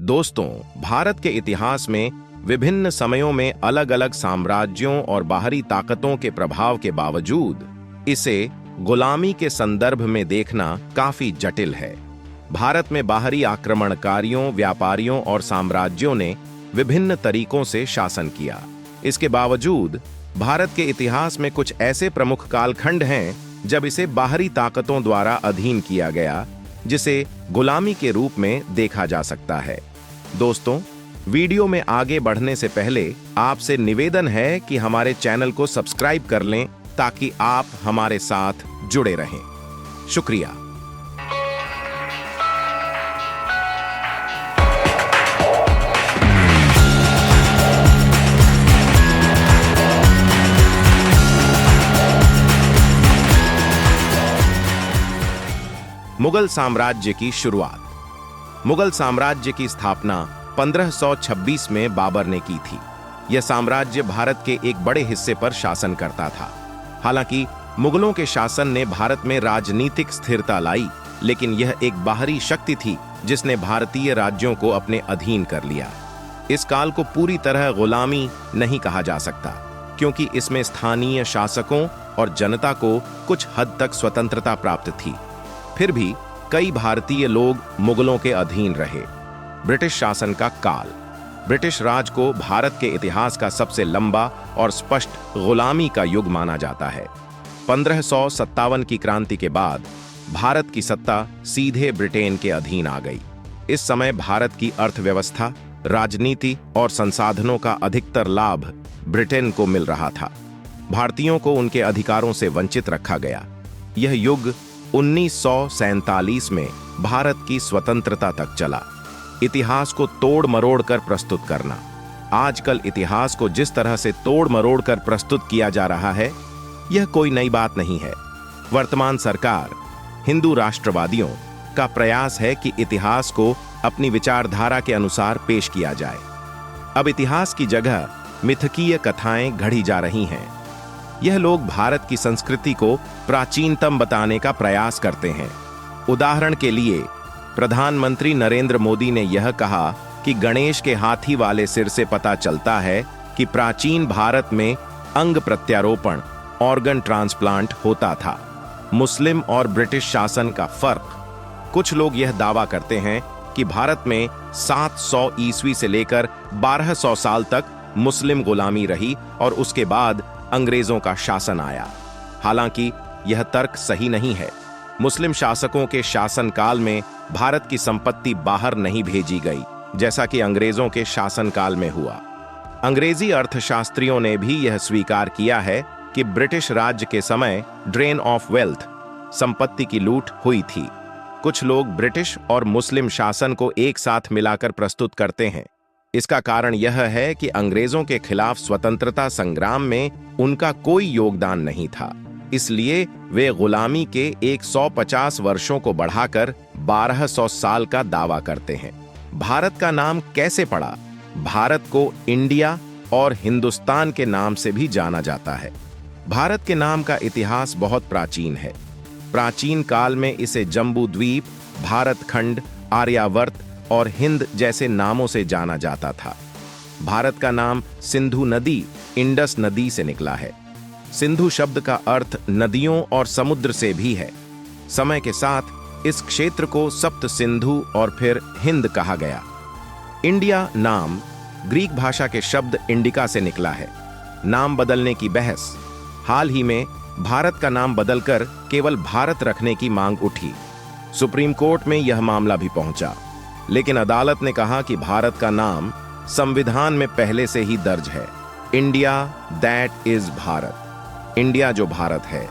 दोस्तों, भारत के इतिहास में विभिन्न समयों में अलग अलग साम्राज्यों और बाहरी ताकतों के प्रभाव के बावजूद इसे गुलामी के संदर्भ में देखना काफी जटिल है। भारत में बाहरी आक्रमणकारियों, व्यापारियों और साम्राज्यों ने विभिन्न तरीकों से शासन किया। इसके बावजूद भारत के इतिहास में कुछ ऐसे प्रमुख कालखंड हैं जब इसे बाहरी ताकतों द्वारा अधीन किया गया, जिसे गुलामी के रूप में देखा जा सकता है। दोस्तों, वीडियो में आगे बढ़ने से पहले आपसे निवेदन है कि हमारे चैनल को सब्सक्राइब कर लें ताकि आप हमारे साथ जुड़े रहें। शुक्रिया। मुगल साम्राज्य की शुरुआत। मुगल साम्राज्य की स्थापना 1526 में बाबर ने की थी। यह साम्राज्य भारत के एक बड़े हिस्से पर शासन करता था। हालांकि मुगलों के शासन ने भारत में राजनीतिक स्थिरता लाई, लेकिन यह एक बाहरी शक्ति थी जिसने भारतीय राज्यों को अपने अधीन कर लिया। इस काल को पूरी तरह गुलामी नहीं कहा जा सकता, क्योंकि इसमें स्थानीय शासकों और जनता को कुछ हद तक स्वतंत्रता प्राप्त थी। फिर भी कई भारतीय लोग मुगलों के अधीन रहे। ब्रिटिश शासन का काल। ब्रिटिश राज को भारत के इतिहास का सबसे लंबा और स्पष्ट गुलामी का युग माना जाता है। 1557 की क्रांति के बाद भारत की सत्ता सीधे ब्रिटेन के अधीन आ गई। इस समय भारत की अर्थव्यवस्था, राजनीति और संसाधनों का अधिकतर लाभ ब्रिटेन को मिल रहा था। भारतीयों को उनके अधिकारों से वंचित रखा गया। यह युग 1947 में भारत की स्वतंत्रता तक चला। इतिहास को तोड़ मरोड़ कर प्रस्तुत करना। आजकल इतिहास को जिस तरह से तोड़ मरोड़ कर प्रस्तुत किया जा रहा है, यह कोई नई बात नहीं है। वर्तमान सरकार हिंदू राष्ट्रवादियों का प्रयास है कि इतिहास को अपनी विचारधारा के अनुसार पेश किया जाए। अब इतिहास की जगह मिथकीय कथाएं घड़ी जा रही हैं। यह लोग भारत की संस्कृति को प्राचीनतम बताने का प्रयास करते हैं। उदाहरण के लिए, प्रधानमंत्री नरेंद्र मोदी ने यह कहा कि गणेश के हाथी वाले सिर से पता चलता है कि प्राचीन भारत में अंग प्रत्यारोपण, ऑर्गन ट्रांसप्लांट होता था। मुस्लिम और ब्रिटिश शासन का फर्क। कुछ लोग यह दावा करते हैं कि भारत में 700 ईस्वी से लेकर 1200 साल तक मुस्लिम गुलामी रही और उसके बाद अंग्रेजों का शासन आया। हालांकि यह तर्क सही नहीं है। मुस्लिम शासकों के शासनकाल में भारत की संपत्ति बाहर नहीं भेजी गई, जैसा कि अंग्रेजों के शासनकाल में हुआ। अंग्रेजी अर्थशास्त्रियों ने भी यह स्वीकार किया है कि ब्रिटिश राज्य के समय ड्रेन ऑफ वेल्थ, संपत्ति की लूट हुई थी। कुछ लोग ब्रिटिश और मुस्लिम शासन को एक साथ मिलाकर प्रस्तुत करते हैं। इसका कारण यह है कि अंग्रेजों के खिलाफ स्वतंत्रता संग्राम में उनका कोई योगदान नहीं था, इसलिए वे गुलामी के 150 वर्षों को बढ़ाकर 1200 साल का दावा करते हैं। भारत का नाम कैसे पड़ा? भारत को इंडिया और हिंदुस्तान के नाम से भी जाना जाता है। भारत के नाम का इतिहास बहुत प्राचीन है। प्राचीन काल में इसे जम्बू द्वीप, भारत खंड, आर्यावर्त और हिंद जैसे नामों से जाना जाता था। भारत का नाम सिंधु नदी, इंडस नदी से निकला है। सिंधु शब्द का अर्थ नदियों और समुद्र से भी है। समय के साथ इस क्षेत्र को सप्त सिंधु और फिर हिंद कहा गया। इंडिया नाम ग्रीक भाषा के शब्द इंडिका से निकला है। नाम बदलने की बहस। हाल ही में भारत का नाम बदलकर केवल भारत रखने की मांग उठी। सुप्रीम कोर्ट में यह मामला भी पहुंचा, लेकिन अदालत ने कहा कि भारत का नाम संविधान में पहले से ही दर्ज है। India that is Bharat. India जो भारत है।